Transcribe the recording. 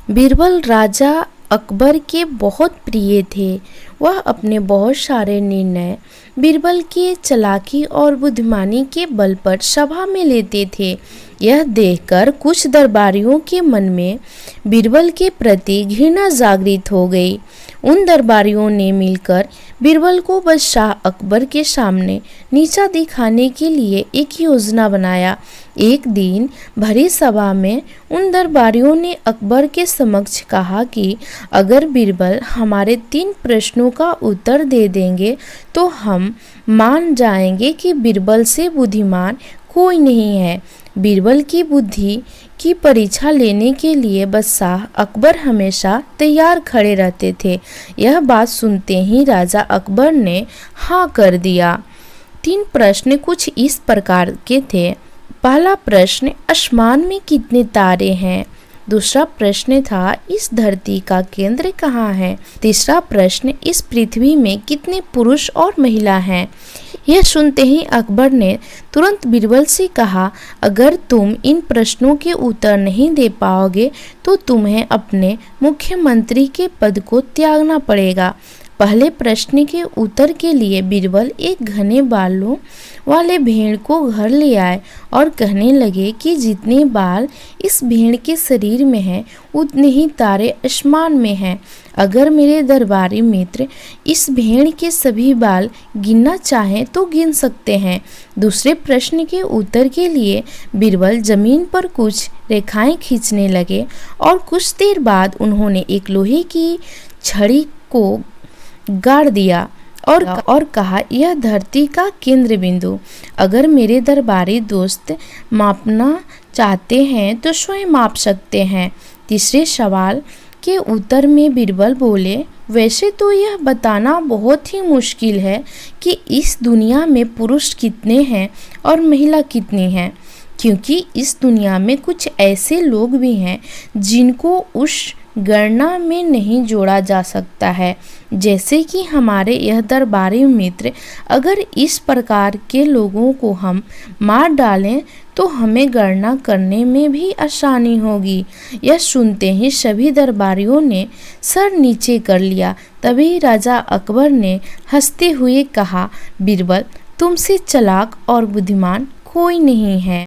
बीरबल राजा अकबर के बहुत प्रिय थे। वह अपने बहुत सारे निर्णय बीरबल की चालाकी और बुद्धिमानी के बल पर सभा में लेते थे। यह देखकर कुछ दरबारियों के मन में बीरबल के प्रति घृणा जागृत हो गई। उन दरबारियों ने मिलकर बीरबल को बादशाह अकबर के सामने नीचा दिखाने के लिए एक योजना बनाया। एक दिन भरी सभा में उन दरबारियों ने अकबर के समक्ष कहा कि अगर बीरबल हमारे 3 प्रश्नों का उत्तर दे देंगे तो हम मान जाएंगे कि बीरबल से बुद्धिमान कोई नहीं है। बीरबल की बुद्धि की परीक्षा लेने के लिए बादशाह अकबर हमेशा तैयार खड़े रहते थे। यह बात सुनते ही राजा अकबर ने हाँ कर दिया। 3 प्रश्न कुछ इस प्रकार के थे। पहला प्रश्न, आसमान में कितने तारे हैं? दूसरा प्रश्न था, इस धरती का केंद्र कहाँ है? तीसरा प्रश्न, इस पृथ्वी में कितने पुरुष और महिला हैं? यह सुनते ही अकबर ने तुरंत बीरबल से कहा, अगर तुम इन प्रश्नों के उत्तर नहीं दे पाओगे तो तुम्हें अपने मुख्यमंत्री के पद को त्यागना पड़ेगा। पहले प्रश्न के उत्तर के लिए बीरबल एक घने बालों वाले भेड़ को घर ले आए और कहने लगे कि जितने बाल इस भेड़ के शरीर में हैं उतने ही तारे आसमान में हैं। अगर मेरे दरबारी मित्र इस भेड़ के सभी बाल गिनना चाहें तो गिन सकते हैं। दूसरे प्रश्न के उत्तर के लिए बीरबल जमीन पर कुछ रेखाएं खींचने लगे और कुछ देर बाद उन्होंने एक लोहे की छड़ी को गाड़ दिया और कहा, यह धरती का केंद्र बिंदु। अगर मेरे दरबारी दोस्त मापना चाहते हैं तो स्वयं माप सकते हैं। तीसरे सवाल के उत्तर में बीरबल बोले, वैसे तो यह बताना बहुत ही मुश्किल है कि इस दुनिया में पुरुष कितने हैं और महिला कितनी हैं, क्योंकि इस दुनिया में कुछ ऐसे लोग भी हैं जिनको उस गणना में नहीं जोड़ा जा सकता है, जैसे कि हमारे यह दरबारी मित्र। अगर इस प्रकार के लोगों को हम मार डालें तो हमें गणना करने में भी आसानी होगी। यह सुनते ही सभी दरबारियों ने सर नीचे कर लिया। तभी राजा अकबर ने हंसते हुए कहा, बीरबल तुमसे चालाक और बुद्धिमान कोई नहीं है।